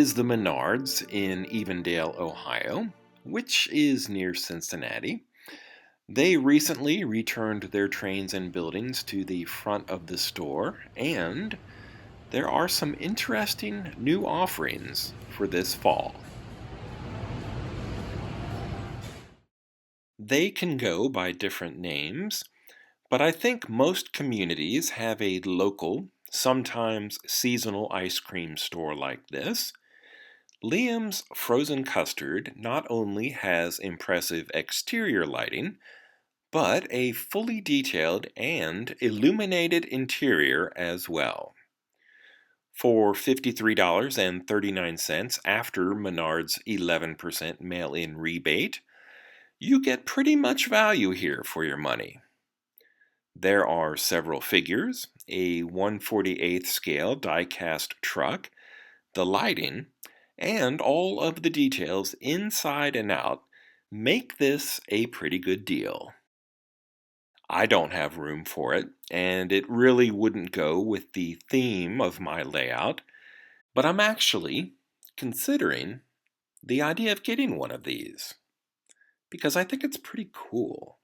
is the Menards in Evendale, Ohio, which is near Cincinnati. They recently returned their trains and buildings to the front of the store, and there are some interesting new offerings for this fall. They can go by different names, but I think most communities have a local, sometimes seasonal ice cream store like this. Liam's Frozen Custard not only has impressive exterior lighting, but a fully detailed and illuminated interior as well. For $53.39 after Menards' 11% mail-in rebate, you get pretty much value here for your money. There are several figures, a 1/48 scale die-cast truck, the lighting, and all of the details inside and out make this a pretty good deal. I don't have room for it, and it really wouldn't go with the theme of my layout, but I'm actually considering the idea of getting one of these, because I think it's pretty cool.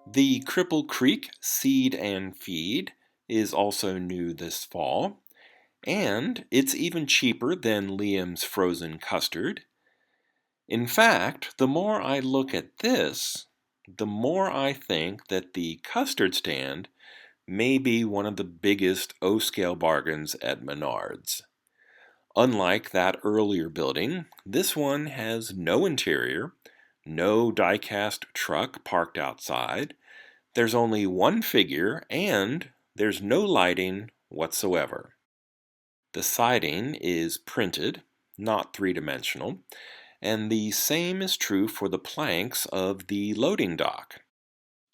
The Cripple Creek Seed and Feed is also new this fall, and it's even cheaper than Liam's Frozen Custard. In fact, the more I look at this, the more I think that the custard stand may be one of the biggest O-scale bargains at Menards. Unlike that earlier building, this one has no interior, no die-cast truck parked outside, there's only one figure, and there's no lighting whatsoever. The siding is printed, not three-dimensional, and the same is true for the planks of the loading dock.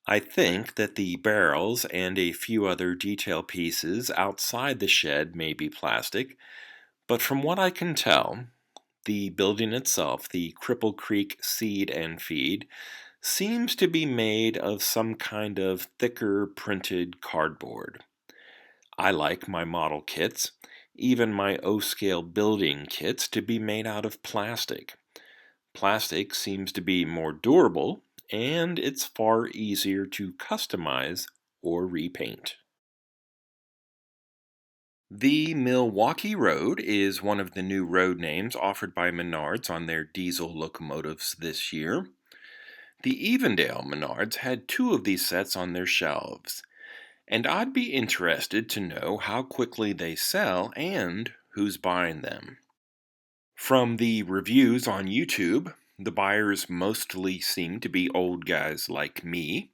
I think that the barrels and a few other detail pieces outside the shed may be plastic, but from what I can tell, the building itself, the Cripple Creek Seed and Feed, seems to be made of some kind of thicker printed cardboard. I like my model kits, even my O-scale building kits, to be made out of plastic. Plastic seems to be more durable, and it's far easier to customize or repaint. The Milwaukee Road is one of the new road names offered by Menards on their diesel locomotives this year. The Evendale Menards had two of these sets on their shelves, and I'd be interested to know how quickly they sell and who's buying them. From the reviews on YouTube, the buyers mostly seem to be old guys like me.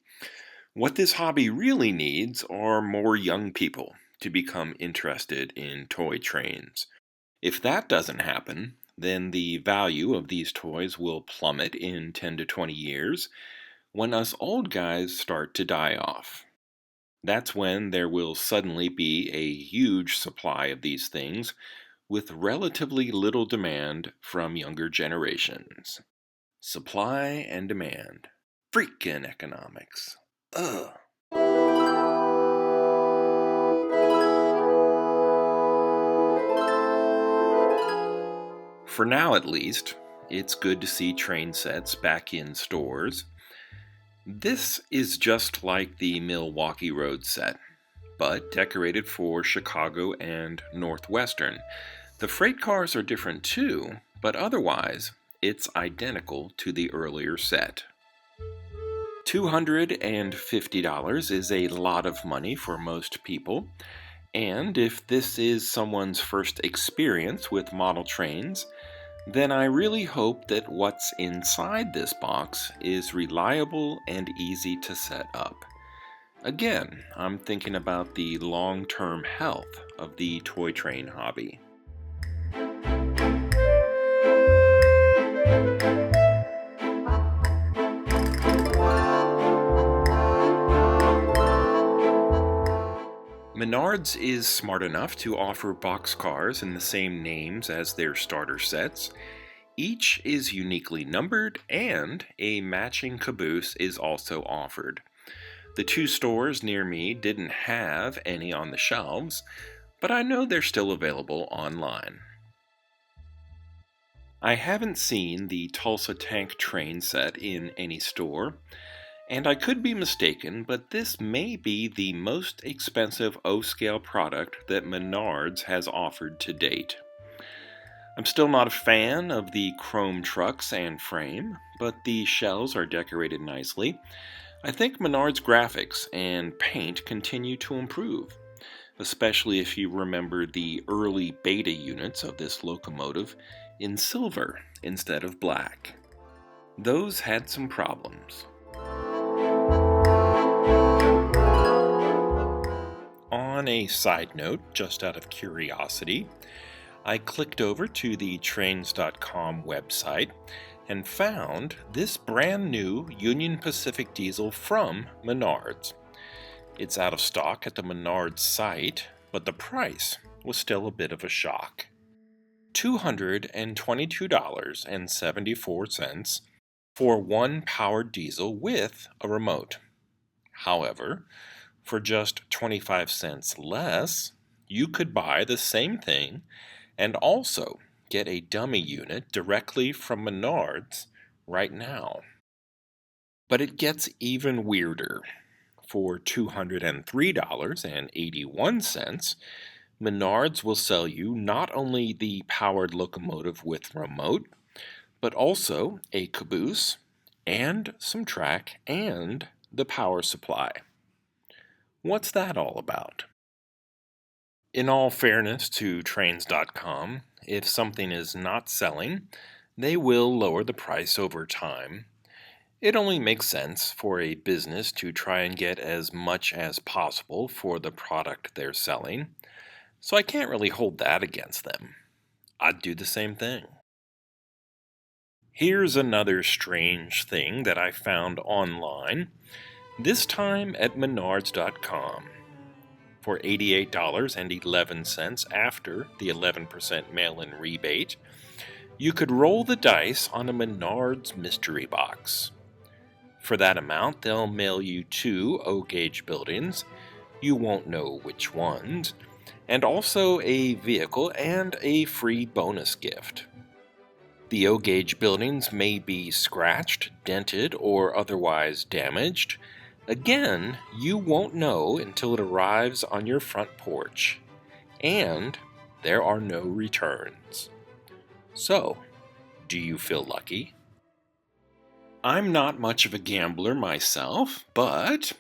What this hobby really needs are more young people to become interested in toy trains. If that doesn't happen, then the value of these toys will plummet in 10 to 20 years when us old guys start to die off. That's when there will suddenly be a huge supply of these things with relatively little demand from younger generations. Supply and demand. Freaking economics. Ugh. For now, at least, it's good to see train sets back in stores. This is just like the Milwaukee Road set, but decorated for Chicago and Northwestern. The freight cars are different too, but otherwise, it's identical to the earlier set. $250 is a lot of money for most people, and if this is someone's first experience with model trains, then I really hope that what's inside this box is reliable and easy to set up. Again, I'm thinking about the long-term health of the toy train hobby. Menards is smart enough to offer boxcars in the same names as their starter sets. Each is uniquely numbered, and a matching caboose is also offered. The two stores near me didn't have any on the shelves, but I know they're still available online. I haven't seen the Tulsa tank train set in any store, and I could be mistaken, but this may be the most expensive O-scale product that Menards has offered to date. I'm still not a fan of the chrome trucks and frame, but the shells are decorated nicely. I think Menards graphics and paint continue to improve, especially if you remember the early beta units of this locomotive in silver instead of black. Those had some problems. On a side note, just out of curiosity, I clicked over to the Trainscom website and found this brand new Union Pacific diesel from Menards. It's out of stock at the Menards site, but the price was still a bit of a shock. $222.74 for one powered diesel with a remote. However, for just 25 cents less, you could buy the same thing and also get a dummy unit directly from Menards right now. But it gets even weirder. For $203.81, Menards will sell you not only the powered locomotive with remote, but also a caboose and some track and the power supply. What's that all about? In all fairness to Trains.com, if something is not selling, they will lower the price over time. It only makes sense for a business to try and get as much as possible for the product they're selling, so I can't really hold that against them. I'd do the same thing. Here's another strange thing that I found online, this time at Menards.com. For $88.11 after the 11% mail-in rebate, you could roll the dice on a Menards mystery box. For that amount, they'll mail you 2 O-gauge buildings, you won't know which ones, and also a vehicle and a free bonus gift. The O-gauge buildings may be scratched, dented, or otherwise damaged. Again, you won't know until it arrives on your front porch. and there are no returns. So, do you feel lucky? I'm not much of a gambler myself, but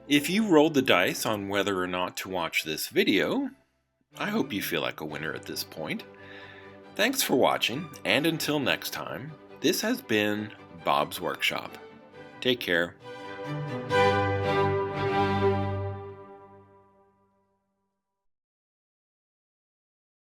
if you rolled the dice on whether or not to watch this video, I hope you feel like a winner at this point. Thanks for watching, and until next time, this has been Bob's Workshop. Take care.